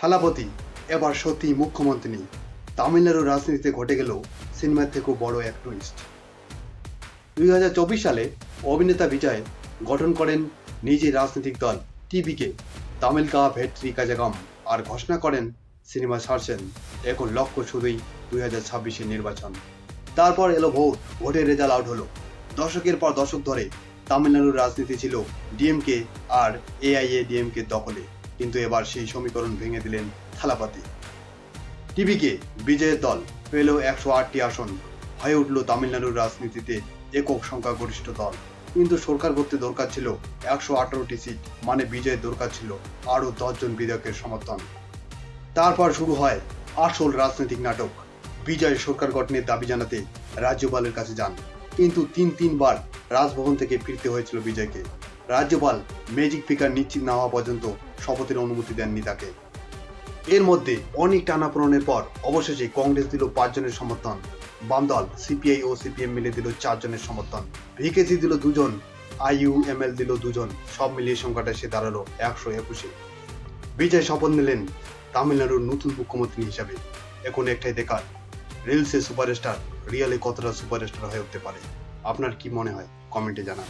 থালাপতি এবার সত্যি মুখ্যমন্ত্রী নেই। তামিলনাড়ুর রাজনীতিতে ঘটে গেল সিনেমার থেকেও বড় এক টুইস্ট। 2024 সালে অভিনেতা বিজয় গঠন করেন নিজের রাজনৈতিক দল টিভিকে, তামিল কা ভেট্রি কাজাগম, আর ঘোষণা করেন সিনেমা ছাড়ছেন। এখন লক্ষ্য শুধুই 2026-এর নির্বাচন। তারপর এলো ভোট, ভোটের রেজাল্ট আউট হলো। দশকের পর দশক ধরে তামিলনাড়ুর রাজনীতি ছিল ডিএমকে আর এআইএডিএমকে দখলে, কিন্তু এবার সেই সমীকরণ ভেঙে দিলেন থালাপাতি। টিভিকে বিজয়ের দল পেল 108টি আসন, হয়ে উঠল তামিলনাড়ুর রাজনীতিতে একক সংখ্যাগরিষ্ঠ দল। কিন্তু সরকার করতে দরকার ছিল 118টি সিট, মানে বিজয়ের দরকার ছিল আরও 10 জন বিধায়কের সমর্থন। তারপর শুরু হয় আসল রাজনৈতিক নাটক। বিজয় সরকার গঠনের দাবি জানাতে রাজ্যপালের কাছে যান, কিন্তু তিনবার রাজভবন থেকে ফিরতে হয়েছিল বিজয়কে। রাজ্যপাল ম্যাজিক ফিগার নিশ্চিত না হওয়া পর্যন্ত শপথের অনুমতি দেননি তাকে। এর মধ্যে অনেক টানাপোড়েনের পর অবশেষে কংগ্রেস দিল 5 জনের সমর্থন, বাম দল সিপিআই ও সিপিএম মিলে দিল 4 জনের সমর্থন, ভিকেসি দিল 2 জন, আইইউএমএল দিল 2 জন, সব মিলিয়ে সংখ্যাটা এসে দাঁড়ালো 121-এ। বিজয় শপথ নিলেন তামিলনাড়ুর নতুন মুখ্যমন্ত্রী হিসাবে। এখন একটাই দেখার, রিলসে সুপারস্টার রিয়েলে কতটা সুপারস্টার হয়ে উঠতে পারে। আপনার কি মনে হয় কমেন্টে জানান।